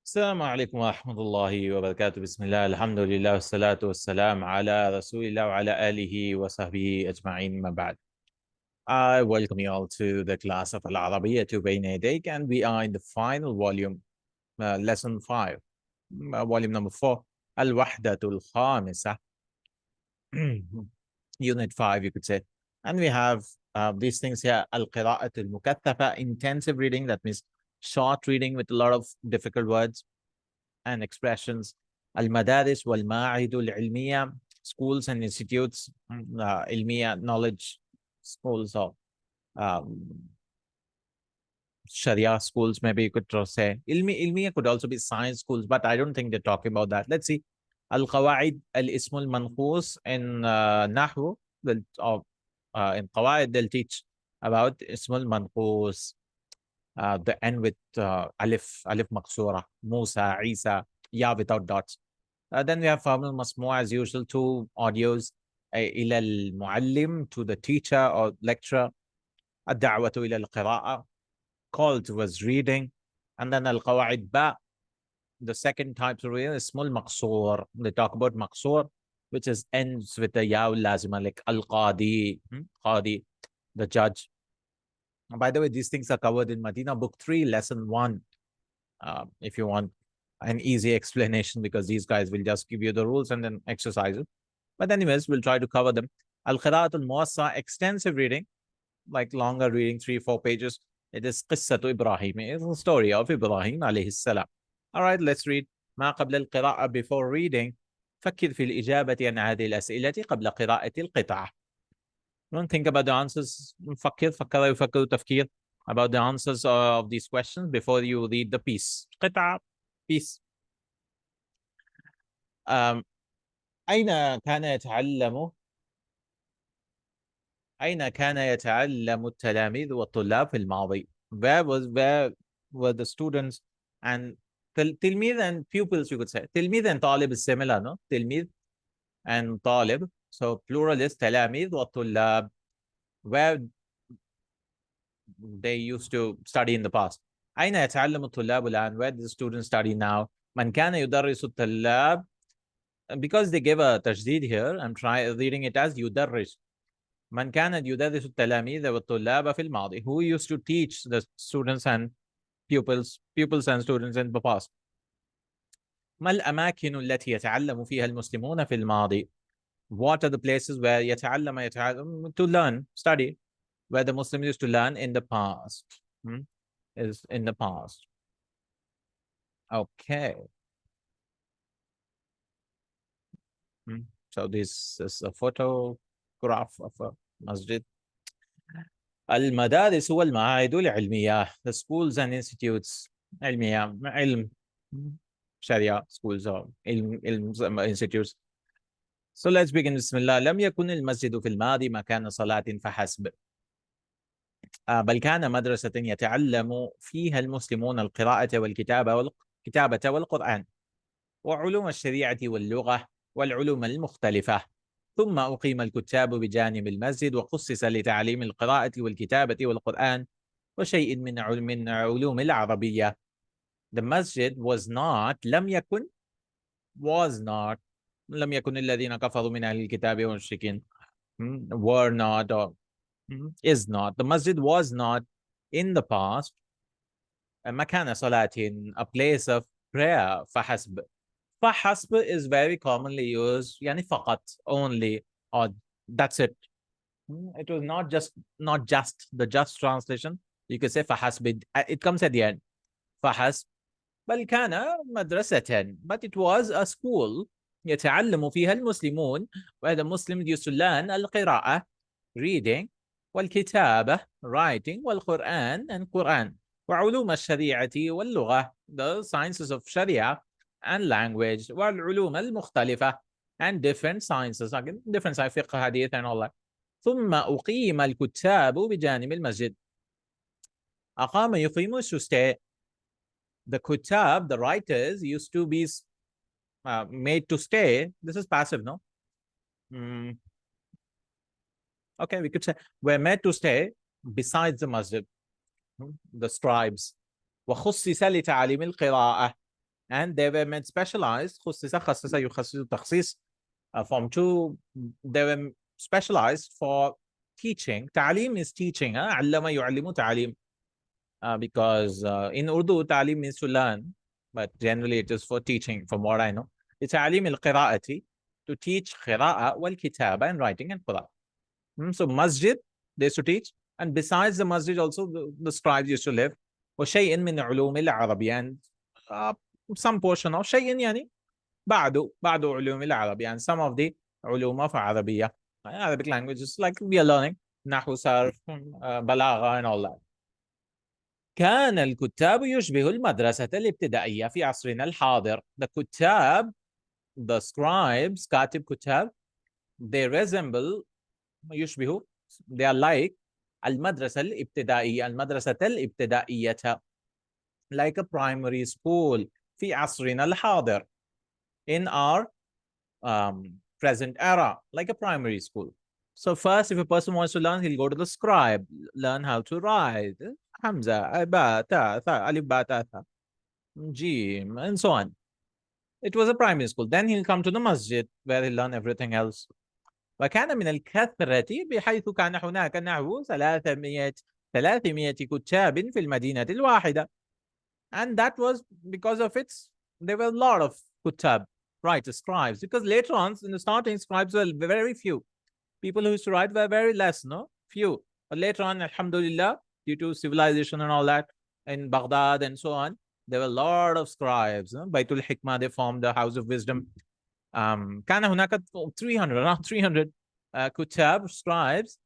السلام عليكم ورحمة الله وبركاته. بسم الله، الحمد لله، والصلاة والسلام على رسول الله وعلى آله وصحبه أجمعين ما بعد. I welcome you all to the class of Al-Arabiyya to Bayna Yadayk, and we are in the final volume, lesson 5, volume number 4, Al-Wahdatul Khamisah, unit 5, you could say. And we have these things here: Al-Qira'atul Mukaththafa, intensive reading, that means short reading with a lot of difficult words and expressions. Al-Madaris wal-Ma'idul Ilmiya, schools and institutes, Ilmiya, knowledge schools, or um, Sharia schools, maybe you could say. Ilmiya could also be science schools, but I don't think they're talking about that. Let's see. Al-Qawaid al-Ismul Mankhus in Nahwu, in Qawaid, they'll teach about Ismul Mankhus, the end with alif maqsura, Musa, Isa, ya without dots. Then we have Famul Masmu, as usual, two audios, ila al-muallim, to the teacher or lecturer, ad-da'watu ila al-qira'a, call towards reading, and then al-qawaid ba, the second type of reading is small maqsur. They talk about maqsur, which is ends with the ya lazima, like al-qadi, qadi, the judge. By the way, these things are covered in Medina Book 3, Lesson 1. If you want an easy explanation, because these guys will just give you the rules and then exercises. But anyways, we'll try to cover them. Al-Qira'atul Muwassa, extensive reading, like longer reading, 3-4 pages. It is Qissatu Ibrahim. It is the story of Ibrahim alayhi salam. All right, let's read. ما قبل القراءة, before reading. فكر في الإجابة عن هذه الأسئلة قبل قراءة القطعة. Don't think about the answers. فكر تفكير about the answers of these questions before you read the piece. قطعة, piece. أين كان يتعلم التلاميذ والطلاب في الماضي? Where were the students and تلميذ and pupils, you could say. تلميذ and طالب is similar, no? تلميذ and طالب. So plural is تلاميذ والطلاب. Where they used to study in the past. أين يتعلم الطلاب الآن? Where do the students study now? من كان يدرس الطلاب. Because they gave a تجديد here, I'm reading it as يدرس. من كان يدرس التلاميذ والطلاب في الماضي. Who used to teach the students and pupils and students in the past. ما الأماكن التي يتعلم فيها المسلمون في الماضي? What are the places where يتعلم to learn, study, where the Muslims used to learn in the past? Is in the past. Okay. So this is a photograph of a masjid. المدارس والمعاهد العلمية, the schools and institutes. علمية, علم, Sharia schools or ilm institutes. So let's begin. Bismillah. لم يكن المسجد في الماضي مكان صلاة فحسب, بل كان مدرسة يتعلم فيها المسلمون القراءة والكتابة والقرآن وعلوم الشريعة واللغة والعلوم المختلفة. ثم أقيم الكتاب بجانب المسجد وخصص لتعليم القراءة والكتابة والقرآن وشيء من علوم العربية. The masjid was not, لم يكن, was not, لم يكن الذين كفروا من أهل الكتاب والمشركين, were not, or is not. The masjid was not in the past مكان صلاة, a place of prayer. فحسب. فحسب is very commonly used, يعني فقط, only, or that's it. It was not just the just translation. You could say فحسب, it comes at the end. فحسب. بل كان مدرسة, but it was a school يتعلم فيها المسلمون, where the Muslims used to learn القراءة, reading, والكتابة, writing, والقرآن, and Quran, وعلوم الشريعة واللغة, the sciences of Sharia and language, والعلوم المختلفة, and different sciences, again, different sciences, fiqh, hadith, and all that. ثم أقيم الكتاب بجانب المسجد. أقام يقيم is to stay. The kutab, the writers, used to be made to stay. This is passive, no? Okay, we could say we're made to stay besides the masjid, the scribes. وخصص لتعليم القراءة. and they were made specialized. خصص يخصص تخصيص form 2. They were specialized for teaching. تعليم is teaching. علم يعلم تعليم. Because in Urdu, تعليم means to learn, but generally it is for teaching, from what I know. It's تعليم القراءة, to teach قراءة والكتابة, and writing and قراءة. So masjid, they used to teach, and besides the masjid also the scribes used to live. وشيء من علوم العربية, and some portion of شيء يعني بعد علوم العربية, and some of the علوم of Arabiyya, Arabic languages, like we are learning نحو صرف بلاغة and all that. كان الكتاب يشبه المدرسة الابتدائية في عصرنا الحاضر. The كتاب, the scribes, كاتب كتاب, they resemble, يشبه, they are like المدرسة الابتدائية, المدرسة الابتدائية, like a primary school في عصرنا الحاضر, in our present era, like a primary school. So first, if a person wants to learn, he'll go to the scribe, learn how to write Hamza, Ba, Ta, Tha, Alif, Ba, Ta, Tha, Jim, and so on. It was a primary school. Then he'll come to the masjid, where he'll learn everything else. وكان من الكثرة بحيث كان هناك نحو 300 كتاب في المدينة الواحدة. And that was because of its, there were a lot of kutab, writers, scribes, because later on, in the starting, scribes were very few. People who used to write were very less, no? Few. But later on, alhamdulillah, due to civilization and all that, in Baghdad and so on, there were a lot of scribes. No? Baytul Hikmah, they formed the House of Wisdom. كان هناك 300, around 300 كتاب, scribes,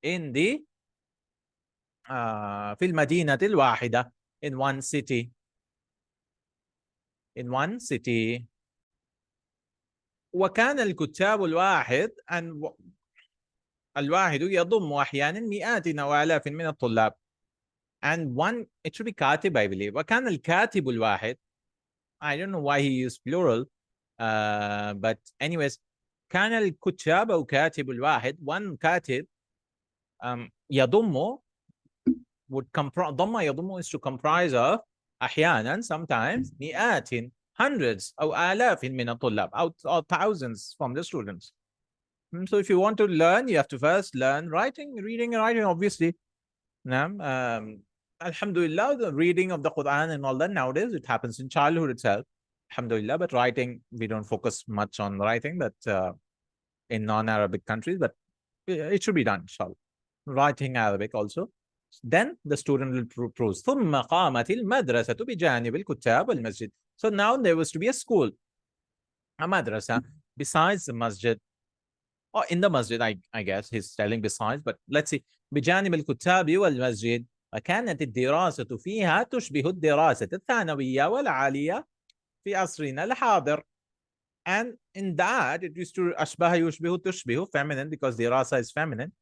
in the في المدينة الواحدة, in one city. In one city. وكان الكتاب الواحد الواحد يضم أحيانا مئات وآلاف من الطلاب. And one, it should be كاتب, I believe. وكان الكاتب الواحد, I don't know why he used plural, but anyways, كان الكتاب أو كاتب الواحد, one كاتب, يضم, would comprise, ضم يضم is to comprise of أحيانا, sometimes, مئات, hundreds أو آلاف من الطلاب, or thousands from the students. So if you want to learn, you have to first learn writing, reading and writing, obviously. Alhamdulillah, the reading of the Quran and all that, nowadays it happens in childhood itself, alhamdulillah. But writing, we don't focus much on writing, but in non-Arabic countries, but it should be done, inshallah. Writing Arabic also. Then the student will prove. ثم قامت المدرسة بجانب الكتاب والمسجد. So now there was to be a school, a madrasa, besides the masjid, or in the masjid, I guess he's telling besides, but let's see. بجانب الكتاب والمسجد. وكانت الدراسة فيها تشبه الدراسة الثانوية والعالية في عصرنا الحاضر. And in that, it used to أشبه يشبه تشبه, feminine, because dirasa is feminine.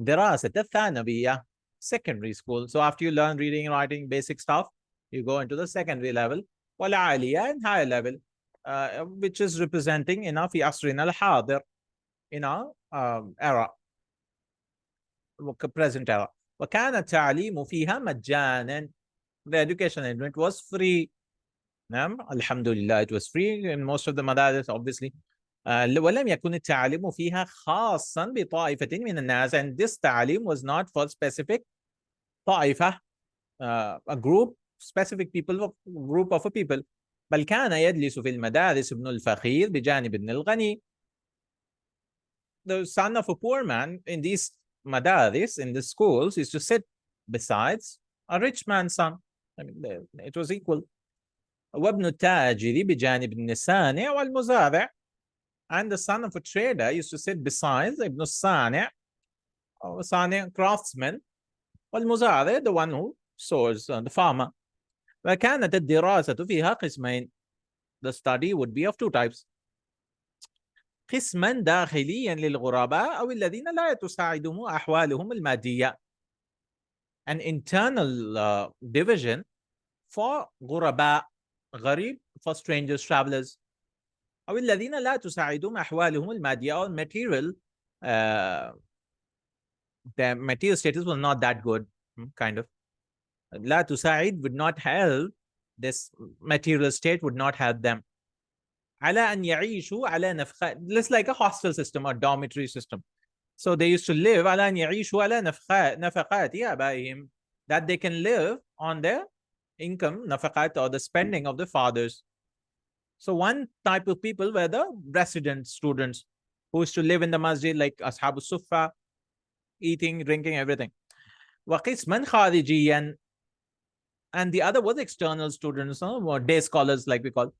دراسة الثانوية, secondary school. So after you learn reading and writing, basic stuff, you go into the secondary level. والعالية, and higher level, which is representing in our في عصرنا الحاضر, in our era, present era. وكان التعليم فيها مجانا. The education element was free. Alhamdulillah, it was free in most of the madaris, obviously. ولم يكن التعليم فيها خاصا بطائفة من الناس, and this تعليم was not for specific طائفة, a group, specific people, group of people. بل كان يجلس في المدارس ابن الفقير بجانب ابن الغني. The son of a poor man in these madaris, in the schools, is to sit besides a rich man's son. I mean, it was equal. وابن التاجر بجانب ابن الصانع والمزارع. And the son of a trader used to sit besides Ibn al-Sani', or Sani', craftsman, والمزارع, the one who sows, the farmer. وكانت الدراسة فيها قسمين. The study would be of two types. قسما داخليا للغرباء أو الذين لا تساعدهم أحوالهم المادية. An internal division for غرباء, غريب, for strangers, travelers. أو الذين لا تساعدهم أحوالهم المادية, or material, their material status was not that good, kind of. لا تساعد would not help this material state would not help them. على أن يعيشوا على نفقات. It's like a hostel system or dormitory system. So they used to live على أن يعيشوا على نفقات آبائهم, that they can live on their income, nafaqat, or the spending of the fathers. So one type of people were the resident students who used to live in the masjid, like Ashab al-Suffa, eating, drinking, everything. وَقِسْمًا خَارِجِيًّا, and the other was external students, or day scholars, like we call.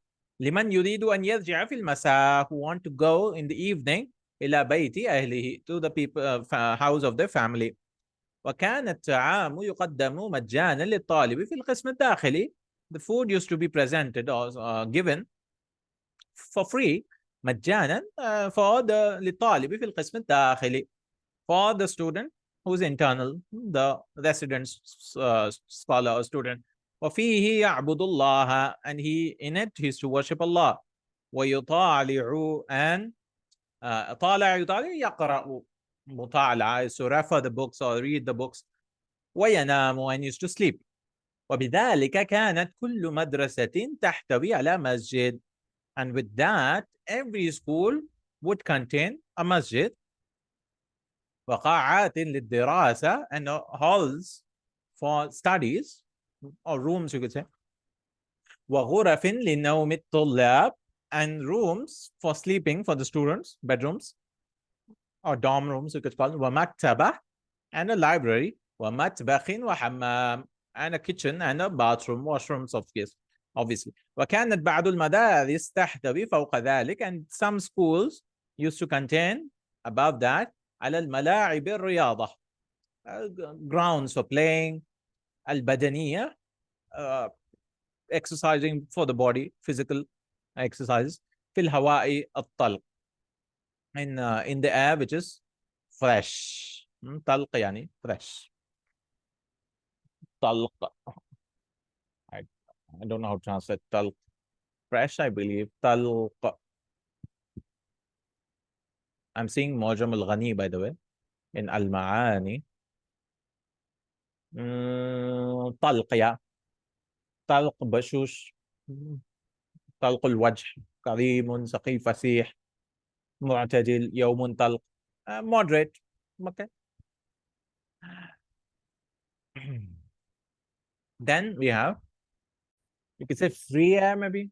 لمن يريد أن يرجع في المساء, who want to go in the evening إلى بيت أهله, to the people, house of their family. وكان الطعام يقدم مجانا للطالب في القسم الداخلي. The food used to be presented or given for free مجانا for the للطالب في القسم الداخلي, for the student who's internal, the resident scholar or student. وفيه يعبد الله, and he in it he is to worship Allah. ويطالع, and طالع يطالع يقرأ, مطالعة is to refer the books or read the books. وينام, and used to sleep. وبذلك كانت كل مدرسة تحتوي على مسجد, and with that every school would contain a masjid. وقاعات للدراسة, and halls for studies, or rooms you could say. وغرف لنوم الطلاب, and rooms for sleeping for the students, bedrooms or dorm rooms you could call it. ومكتبة, and a library. ومطبخ وحمام, and a kitchen and a bathroom, washrooms of course, obviously. وكانت بعض المدارس تحتوي فوق ذلك, and some schools used to contain above that على الملاعب الرياضة, grounds for playing, البدنية, exercising for the body, physical exercises, في الهواء الطلق, in the air which is fresh. طلق يعني fresh. طلق, I don't know how to translate طلق. Fresh, I believe. طلق. I'm seeing Mujam al-Ghani, by the way, in Al-Ma'ani. طلق, yeah. طلق بشوش, طلق الوجه, كريم سقي فسيح, معتدل, يوم طلق, moderate. Okay. Then we have, you could say free air maybe.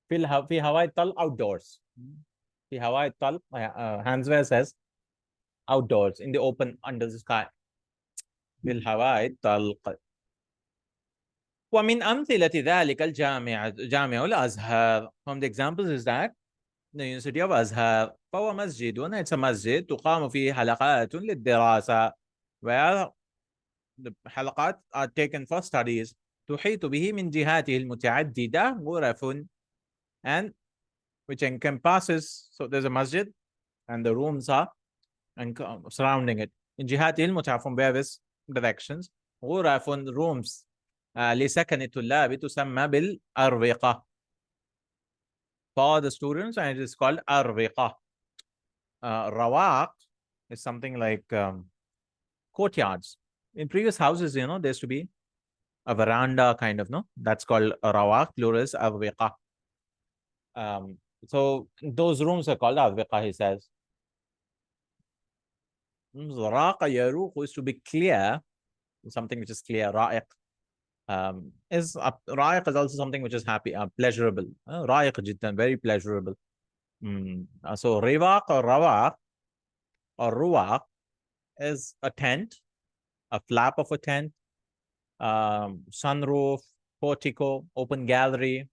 في هواء الطلق, outdoors. في هواء الطلق, Hanswehr says outdoors, in the open, under the sky. في الهواء الطلق. ومن أمثلة ذلك جامع الأزهر. From the examples is that the University of Azhar. فهو مسجد, it's a masjid تقام فيه حلقات للدراسة, where the حلقات are taken for studies. تحيط به من جهاته المتعددة غرف, and which encompasses, so there's a masjid and the rooms are surrounding it. من جهاته المتعددة, from various directions. غرف, rooms, لسكن الطلاب تسمى بالأروقة, for the students, and it is called أروقة. Rawaq is something like courtyards. In previous houses, there used to be a veranda kind of, no? That's called rawaq, plural is أروقة. So those rooms are called أروقة, he says. راق يروق is to be clear, something which is clear. رائق رائق is also something which is happy, pleasurable. رائق جدا, very pleasurable. So riwaq or rawaq or ruwaq is a tent, a flap of a tent, sunroof, portico, open gallery,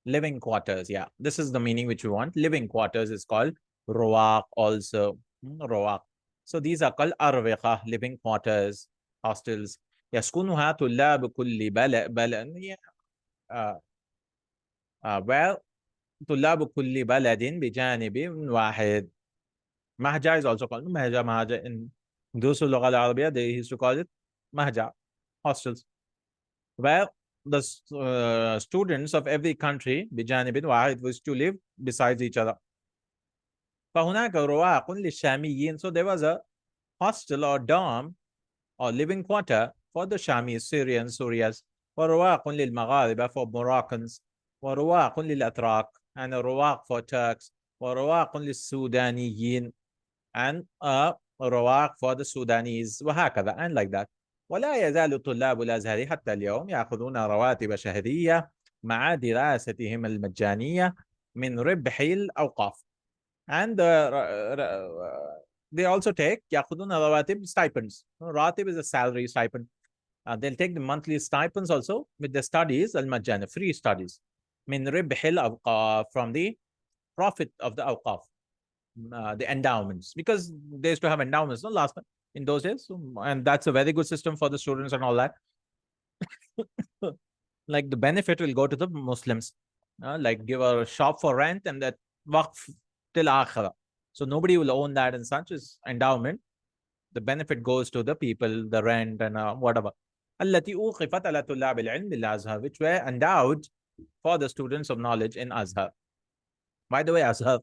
living quarters. Yeah, this is the meaning which we want. Living quarters is called ruwaq also. Ruwaq. So these are called arwiqa, living quarters, hostels. يسكنها طلاب كل بلد well, طلاب كل بلد بجانب واحد. mahja is also called mahja in those اللغة العربية, they used to call it mahja, hostels. Well, the students of every country بجانب واحد was to live besides each other. فهناك رواق للشاميين, so there was a hostel or dorm or living quarter for the Shamis, Syrians, Surias. ورواق للمغاربة for Moroccans, ورواق للأتراك, and رواق for Turks, ورواق للسودانيين, and رواق for the Sudanese, وهكذا, and like that. ولا يزال طلاب الأزهر حتى اليوم يأخذون رواتب شهرية مع دراستهم المجانية من ربح الأوقاف. And they also take يأخذون رواتب stipends. راتب is a salary stipend. They'll take the monthly stipends also with the studies المجانية, free studies. من ربح الأوقاف, from the profit of the أوقاف, the endowments, because they used to have endowments, no, last time in those days, and that's a very good system for the students and all that. Like the benefit will go to the Muslims, like give a shop for rent and that waqf till akhirah. So nobody will own that, and such as endowment. The benefit goes to the people, the rent and whatever. التي أوقفت على طلاب العلم بالأزهر, which were endowed for the students of knowledge in Azhar. By the way, Azhar,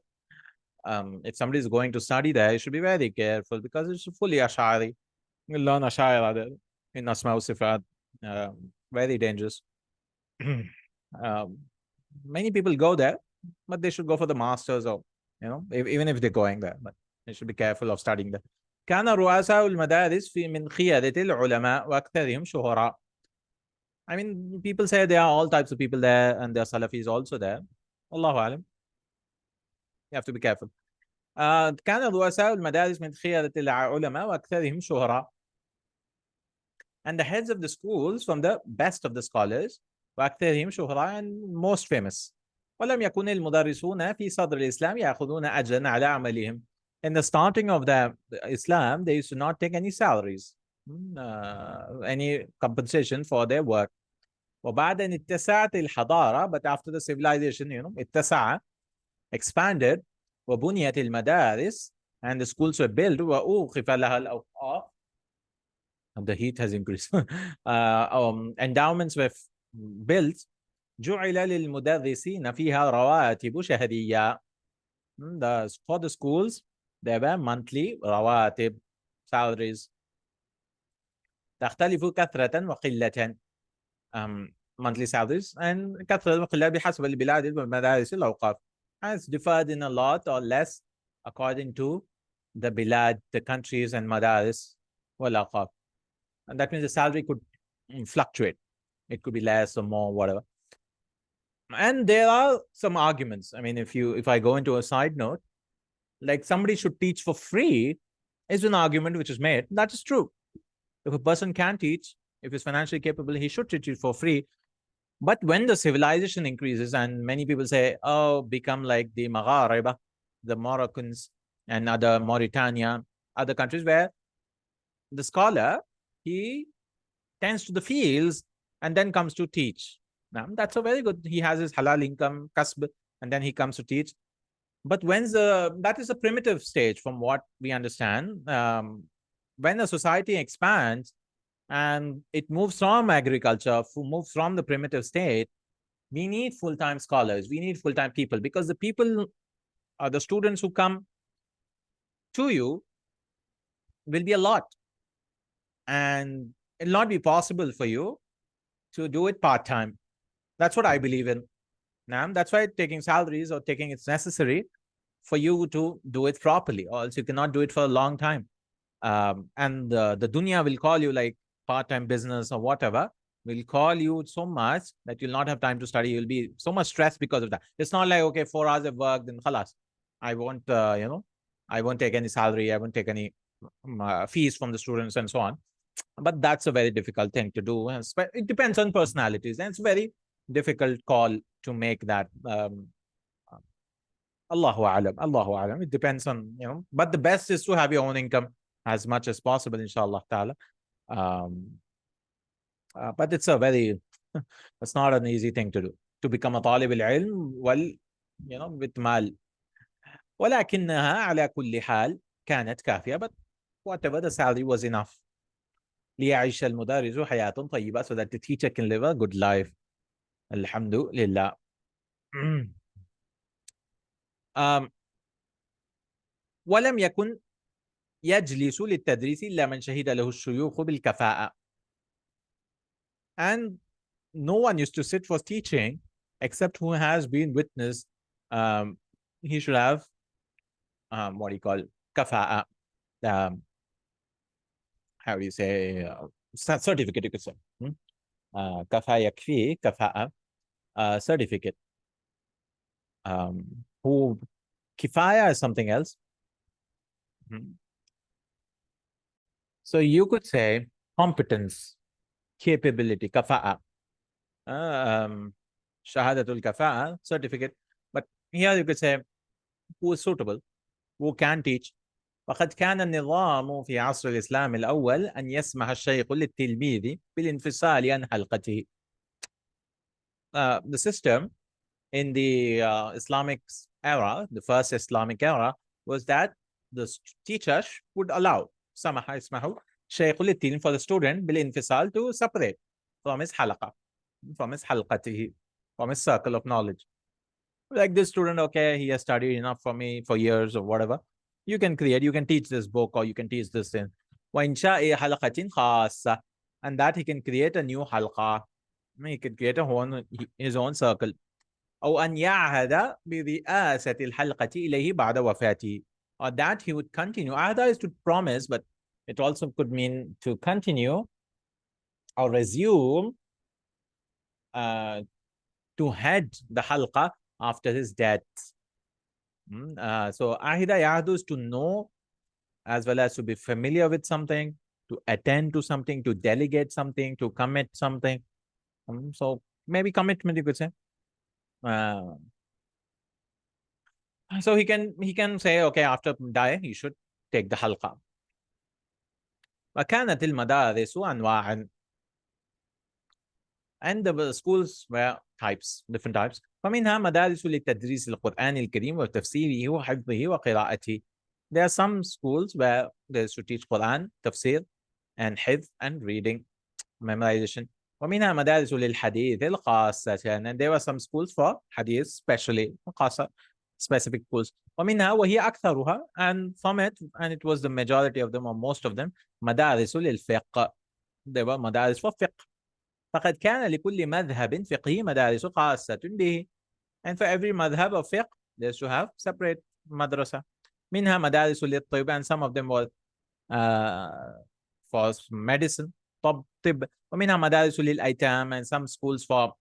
if somebody is going to study there, you should be very careful because it's fully Ash'ari. You learn Ash'ari there in Asma wa Sifat. Very dangerous. Many people go there, but they should go for the masters, or even if they're going there, but they should be careful of studying there. كان رؤساء المدارس في من خيادة العلماء وأكثرهم شهراء. I mean, people say there are all types of people there, and there are Salafis also there. Allahu alam. You have to be careful. كان رؤساء المدارس من خيادة العلماء وأكثرهم شهراء. And the heads of the schools from the best of the scholars, وأكثرهم شهراء, and most famous. ولم يكن المدرسون في صدر الإسلام يأخذون أجرا على عملهم. In the starting of the Islam, they used to not take any salaries, any compensation for their work. وبعد أن اتسعت الحضارة, but after the civilization, اتسع, expanded, وبنيت المدارس, and the schools were built, وأوقف لها الأوقاف, the heat has increased. Endowments were built. جعل للمدرسين فيها رواتب شهرية. For the schools, there were monthly رواتب, salaries. تختلف كثرة وقلة. Monthly salaries and كثرة وقلة بحسب البلاد والمدارس الأوقاف. And it's differed in a lot or less according to the bilad, the countries and madaris والأوقاف. And that means the salary could fluctuate. It could be less or more, whatever. And there are some arguments. I mean, if I go into a side note, like somebody should teach for free is an argument which is made. That is true. If a person can teach, if he's financially capable, he should teach it for free. But when the civilization increases and many people say, oh, become like the Maghariba, the Moroccans and other Mauritania, other countries where the scholar, he tends to the fields and then comes to teach. Now, that's a very good. He has his halal income, kasb, and then he comes to teach. But that is a primitive stage from what we understand. When a society expands and it moves from agriculture, moves from the primitive state, we need full-time scholars. We need full-time people, because the people, the students who come to you will be a lot. And it'll not be possible for you to do it part-time. That's what I believe in. Now, that's why taking salaries or taking it's necessary for you to do it properly, or else you cannot do it for a long time. And the dunya will call you, like part-time business or whatever, will call you so much that you'll not have time to study. You'll be so much stressed because of that. It's not like, okay, 4 hours of work, then khalas. I won't, I won't take any salary. I won't take any fees from the students and so on. But that's a very difficult thing to do. It depends on personalities, and it's very difficult call to make that. Allahu alam. It depends on, but the best is to have your own income as much as possible, inshallah ta'ala. But it's a very, it's not an easy thing to do, to become a talib al-ilm, with mal. ولكنها على كل حال كانت كافية, but whatever, the salary was enough. ليعيش المدرس حياة طيبة, so that the teacher can live a good life. Alhamdulillah. ولم يكن يجلس للتدريس إلا من شهد له الشيوخ بالكفاءة. And no one used to sit for teaching except who has been witnessed. He should have what do you call kafa'a, how do you say, certificate, you could say. Kafa yakfi, kafa'a, certificate. Who kifaya is something else. So you could say competence, capability, kafa'a. Shahadatul kafa'a, certificate. But here you could say who is suitable, who can teach. وقد كان النظام في عصر الإسلام الأول أن يسمح الشيخ للتلميذ بالانفصال عن حلقته. The system in the Islamic era, the first Islamic era, was that the teacher would allow سمح يسمح الشيخ للتلميذ for the student بالانفصال to separate from his حلقة, from his حلقته, from his circle of knowledge. Like this student, okay, he has studied enough for me for years or whatever. You can teach this book or you can teach this thing. وإنشاء حلقة خاصة, and that he can create a new halqa. He can create his own circle. أو أن يعهد برئاسة الحلقة إليه بعد وفاته. Or that he would continue. Ahda is to promise, but it also could mean to continue or resume to head the halqa after his death. So ahida yahdu is to know as well as to be familiar with something, to attend to something, to delegate something, to commit something. So maybe commitment, you could say. So he can say, okay, after die, he should take the halqa. وكانت المدارس أنواعا. And the schools were different types. فمنها مدارس لتدريس القرآن الكريم وتفسيره وحفظه وقراءته. There are some schools where they used to teach Quran, tafsir, and hifz and reading, memorization. ومنها مدارس للحديث الخاصة. And there were some schools for hadith, especially خاصة, specific schools. ومنها وهي أكثرها, and from it, and it was the majority of them or most of them, مدارس للفقه. There were مدارس for fiqh. فقد كان لكل مذهب فقهي مدارس خاصة به. And for every madhab of fiqh, they used to have separate madrasa. منها مدارس للطب, and some of them were for medicine, طب. ومنها مدارس للأيتام, and some schools for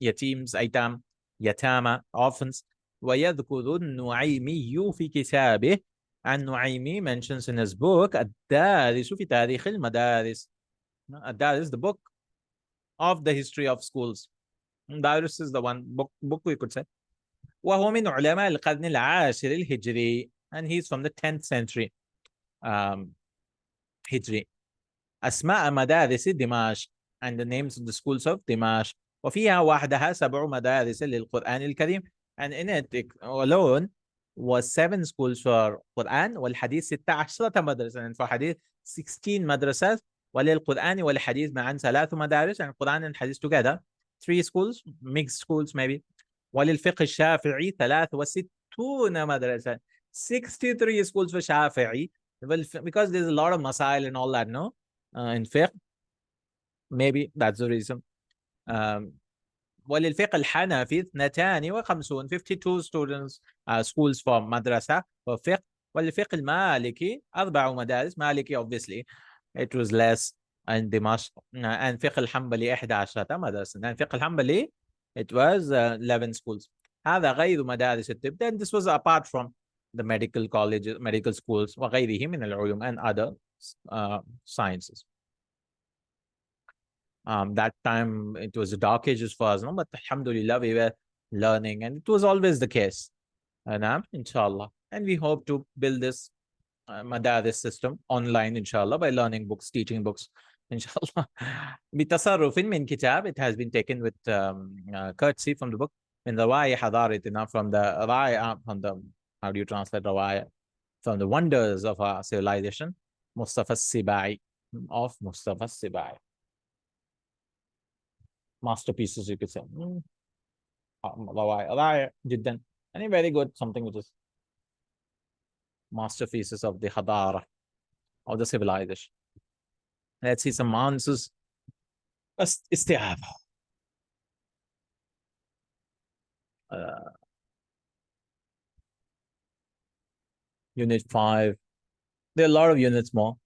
يتيمs, أيتام, يتامى, orphans. ويذكر النعيمي في كتابه, and Nu'aymi mentions in his book الدارس في تاريخ المدارس. الدارس, the book of the history of schools. Darius is the one book we could say. وهو من علماء القرن العاشر الهجري, and he's from the 10th century Hijri. أسماء مدارس دمشق, and the names of the schools of دمشق. وفيها وحدها 7 مدارس للقرآن الكريم, and in it alone was 7 schools for Quran, والحديث 16 مدرسة, and for hadith 16 madrasas. وللقرآن والحديث معا 3 مدارس, and Quran and hadith together 3 schools, mixed schools maybe. وللفقه الشافعي 63 مدرسة, 63 schools for Shafi'i. Well, because there's a lot of masail and all that, no? In fiqh, maybe that's the reason. وللفقه الحنفي 52, 52 students, schools for madrasa for fiqh. وللفقه المالكي 4 مدارس, Maliki obviously it was less in Dimashq. And fiqh al-Hanbali 11 مدرسة, and fiqh al-Hanbali it was 11 schools. هذا غير مدارس الطب. Then this was apart from the medical colleges, medical schools, وغيره من العلوم, and other sciences. That time it was the dark ages for us, no? But alhamdulillah, we were learning, and it was always the case. And inshallah, and we hope to build this madaris system online, inshallah, by learning books, teaching books, inshallah. بتصرف من kitab, it has been taken with courtesy from the book. من رواية حضارتنا, from the how do you translate rawaya? From the wonders of our civilization, Mustafa Sibai, of Mustafa Sibai. Masterpieces, you could say. rawaya جدا. And very good, something which is masterpieces of the hadara, of the civilization. Let's see some answers. استيعاب. Uh, Unit 5. There are a lot of units more.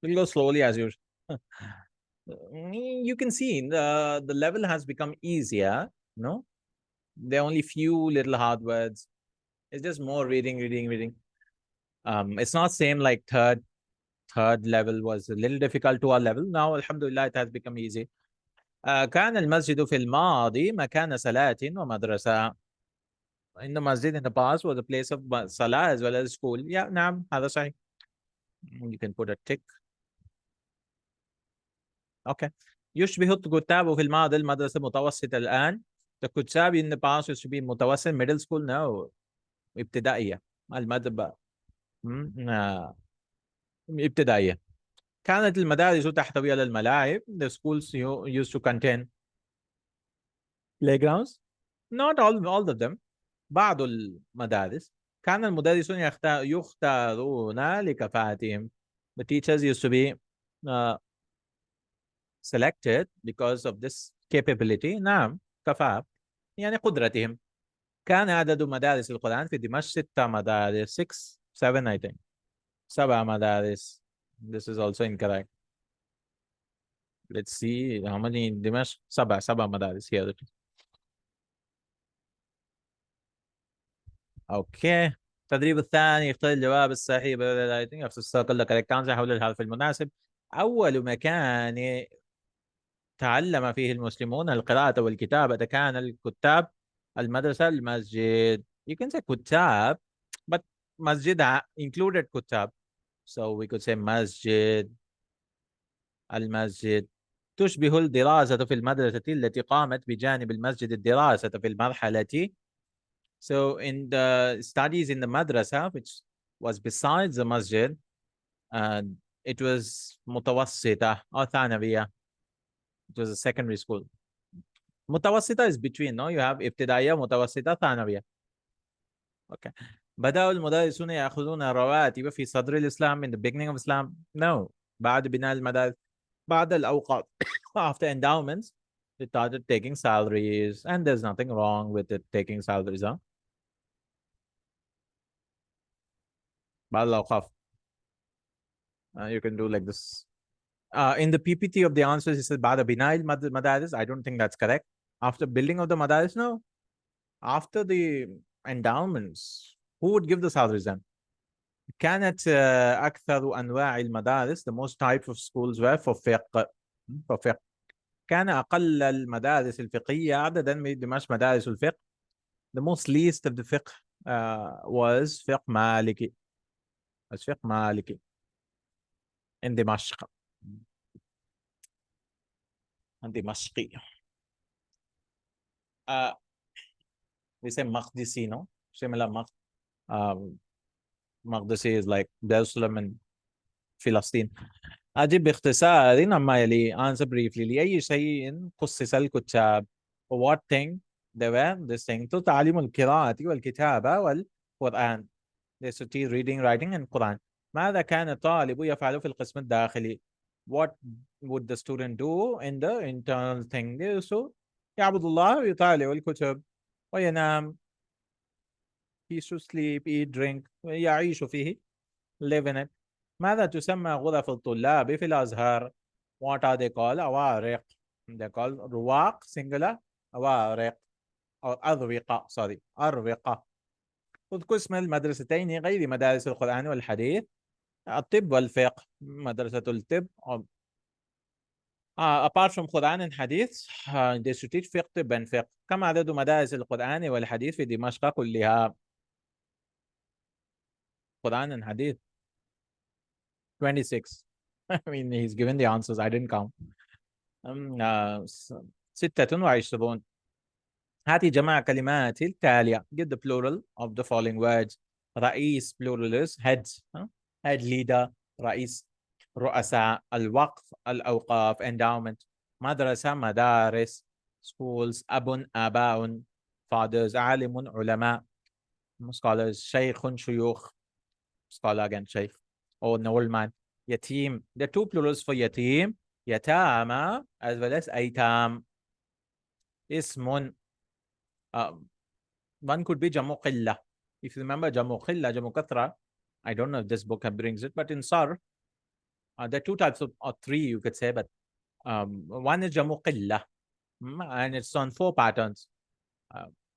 We'll go slowly as usual. You can see the level has become easier. No, there are only few little hard words. It's just more reading, reading, reading. It's not same like third level was a little difficult to our level. Now, alhamdulillah, it has become easy. كان المسجد في الماضي مكان صلاة ومدرسة. In the masjid in the past was a place of salah as well as school. Yeah, نعم هذا صحيح. You can put a tick. Okay. يشبه الكتاب في الماضي المدرسة متوسطة الآن. The كتاب in the past used to be متوسط middle school now ابتدائية. المدرسة ابتدائية. كانت المدارس تحتوي على الملاعب. The schools used to contain playgrounds. Not all of them. بعض المدارس. كان المدرسون يختارون لكفاءتهم. The teachers used to be uh, selected because of this capability. نعم كفاءة يعني قدرتهم. كان عدد مدارس القرآن في دمشق 6 مدارس 6 7 I think 7 مدارس. This is also incorrect. Let's see how many in دمشق. 7 مدارس here. اوكي. التدريب الثاني اختار الجواب الصحيح افتح لك الكانزا حول الحرف المناسب. اول مكان تعلم فيه المسلمون القراءة والكتابة كان الكتاب المدرسة المسجد. You can say كتاب but مسجد included كتاب, so we could say مسجد المسجد. تشبه الدراسة في المدرسة التي قامت بجانب المسجد الدراسة في المرحلة. So in the studies in the madrasa, which was besides the masjid, it was mutawassita or thanawiyya. It was a secondary school. Mutawassita is between, no? You have ibtidaiya, mutawassita, thanawiyya. Okay. بدأوا المدرسون يأخذون رواتب في صدر الإسلام in the beginning of Islam. No. بعد بناء المدارس, بعد الأوقات, after endowments, they started taking salaries, and there's nothing wrong with it taking salaries, huh? بعد الأوقات. You can do like this. In the PPT of the answers, it says بعد بناء المدارس. I don't think that's correct. After building of the madaris, no. After the endowments, who would give the salaries then? كانت أكثر أنواع المدارس, the most types of schools were for fiqh. For fiqh. كان أقل المدارس الفقهية عددا من دمشق مدارس الفقه. The most least of the fiqh was fiqh maliki. Was fiqh maliki in دمشق. دمشقي. We say Maqdisi, no? Similar Maqdisi is like Jerusalem and Palestine. أجب باختصار عما يلي. Answer briefly. لأي شيء خصص الكتاب. For what thing they were distinct to تعليم القراءة والكتابة والقرآن. They should teach reading, writing and Quran. ماذا كان الطالب يفعل في القسم الداخلي? What would the student do in the internal thing? So يعبد الله ويطالع الكتب وينام. He should sleep, eat, drink. يعيش فيه. Live in it. ماذا تسمى غرف الطلاب في الأزهر? What are they called? أوارق. They're called رواق singular. أوارق أو أروقة. Sorry. أروقة. اذكر اسم المدرستين غير مدارس القرآن والحديث. الطب والفقه. مدرسة الطب. Apart from Quran and Hadith, they should teach fiqh, طب and fiqh. كم عدد مدارس القرآن والحديث في دمشق كلها؟ Quran and Hadith. 26. I mean, he's given the answers. I didn't count. 26. هاتي جمع كلمات التالية. Get the plural of the following words. رئيس plural is heads. Head leader. رئيس. رؤساء. الوقف. الأوقاف. Endowment. مدرسة. مدارس. Schools. أب. آباء. Fathers. عالم. علماء. Scholars. شيخ. شيوخ. Scholar again. شيخ. Or an old man. Yatim. There are two plurals for yatim. Yatama as well as aitam. Ismun. One could be Jamu Qilla. If you remember Jamu Qilla, Jamu Kathra, I don't know if this book brings it, but in Sar, there are two types of, or three you could say, but one is Jamu Qilla, and it's on 4 patterns.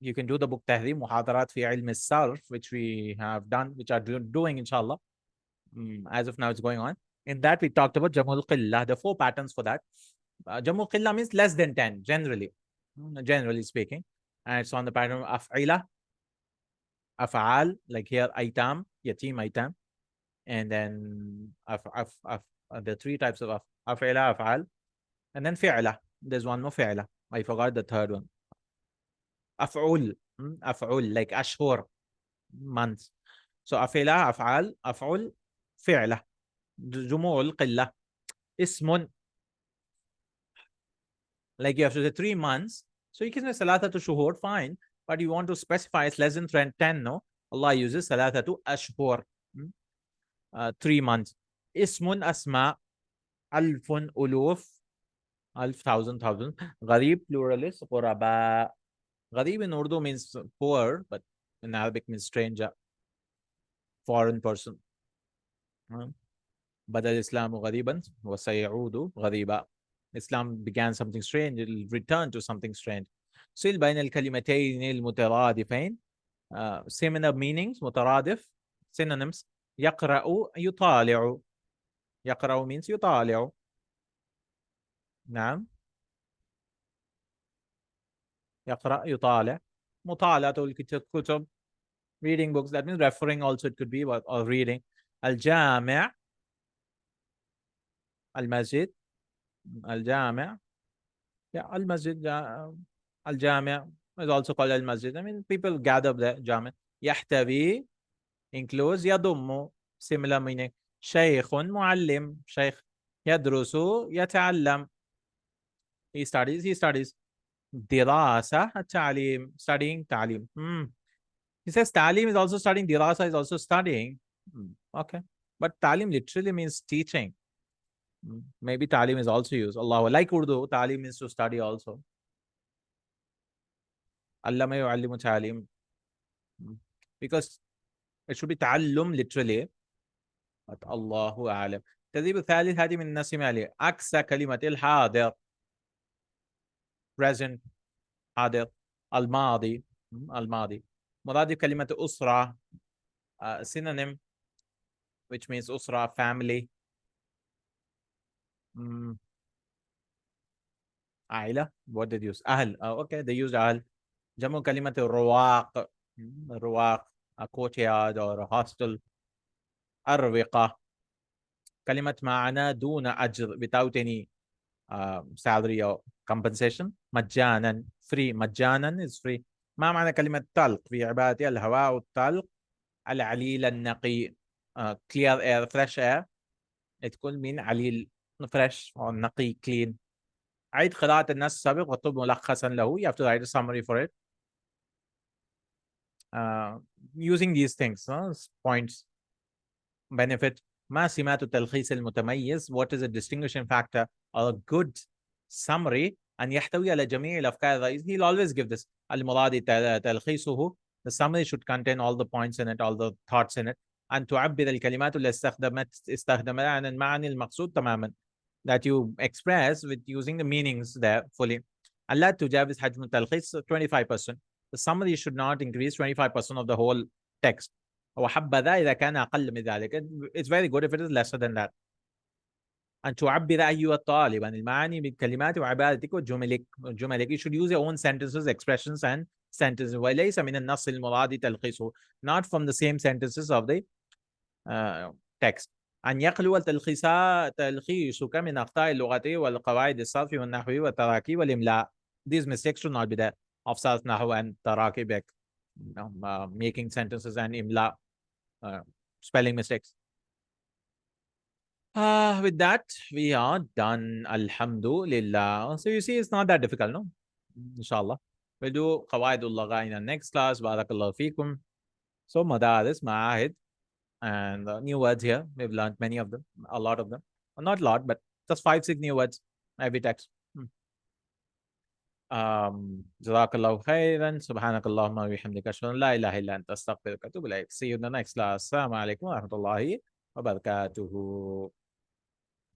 You can do the book Tahri Muhadarat fi Ilm Sarf, which we have done, which are doing inshallah. As of now, it's going on. In that, we talked about Jamul Qillah, the 4 patterns for that. Jamul Qillah means less than 10, generally speaking. And it's on the pattern of Af'ila, Af'al, like here, Aitam, Yatim, Aitam. And then the 3 types of Af'ila, Af'al. And then Fi'la. There's one more Fi'la. I forgot the third one. Af'ul, Af'ul, like Ashhur, months. So Af'ila, Af'al, Af'ul, Fi'la. Jumul Qillah. Ismun. Like you have to say 3 months. So you can say Salatatu Shuhur, fine. But you want to specify it's less than 10, no? Allah uses Salatatu Ashhur. 3 months. Ismun Asma. Alfun Uluf. Alf, thousand. Gharib, pluralist. Quraba. Gharib in Urdu means poor, but in Arabic means stranger. Foreign person. Badal Islamu Ghariban wa sayaudu Ghariba. Islam began something strange, it will return to something strange. Sil bain al kalimatayn al mutaradifain. Similar meanings, mutaradif, synonyms. Yaqra'u, yutali'u. Yaqra'u means yutali'u. Naam. Yaqra', yutali'. Mutala'atul kutub. Reading books, that means referring also, it could be, or reading. Al-Jami'. Al-Masjid. Al-Jami'. Yeah, Al-Masjid. Al-Jami' is also called Al-Masjid. I mean, people gather there. Jami'. Yahtawi includes Yadummu. Similar meaning. Shaykhun Muallim. Shaykh. Yadrusu Yata'allam. He studies. Dirasa Ta'lim. Studying Ta'lim. He says Ta'lim is also studying. Dirasa is also studying. Okay. But Ta'lim literally means teaching. Maybe Ta'lim is also used. Allah, like Urdu, Ta'lim means to study also. Allama yu'allimu ta'lim. Because it should be ta'allum literally. But Allahu a'lam. تدريب الثالث هذه من النسم عليه. عكس كلمة الحاضر. Present. حاضر. الماضي. الماضي. مرادف كلمة أسرة. Synonym, which means أسرة, family. عائلة. What did they use? أهل. Okay, they used أهل. جمع كلمة الرواق. الرواق, a courtyard or a hostel. أروقة. كلمة معنا دون أجر, without any salary or compensation. مجانا, free. مجانا is free. ما معنى كلمة طلق في عبارتي؟ الهواء الطلق العليل النقي. Clear air, fresh air. It could mean عليل, fresh or نقي, clean. عيد قراءة النص السابق واكتب ملخصا له. You have to write a summary for it. Using these things, points. Benefit. ما سمات التلخيص المتميز. What is a distinguishing factor or a good summary أن يحتوي على جميع الأفكار الرئيسية. He'll always give this. المراد تلخيصه. The summary should contain all the points in it, all the thoughts in it. أن تعبر الكلمات اللي استخدمتها عن المعنى المقصود تماما. That you express with using the meanings there fully. ألا تجاوز حجم التلخيص 25%. The summary should not increase 25% of the whole text. وحبذا إذا كان أقل من ذلك. It's very good if it is lesser than that. أن تعبر أيها الطالب عن المعاني بالكلمات وعبارتك وجملك. You should use your own sentences, expressions and sentences. وليس من النص المراد تلخيصه. Not from the same sentences of the text. أن يخلو تلخيصك من أخطاء اللغة والقواعد الصرف والنحو والتراكيب والإملاء. These mistakes should not be there. Of sarf, nahu and tarakib, making sentences and imla, spelling mistakes. With that, we are done. Alhamdulillah. So you see, it's not that difficult, no? Inshallah. We'll do Qawaidul Lagha in the next class. Barakallahu feekum. So Madaris, Ma'ahid, and new words here. We've learned many of them, a lot of them. Not a lot, but just 5-6 new words every text. Jazakallahu Khairan. Subhanakallahumma wa bihamdika. Ashhadu an la ilaha illa anta astaghfiruka wa atubu ilaik. See you in the next class. Assalamu alaikum wa rahmatullahi wa barakatuhu.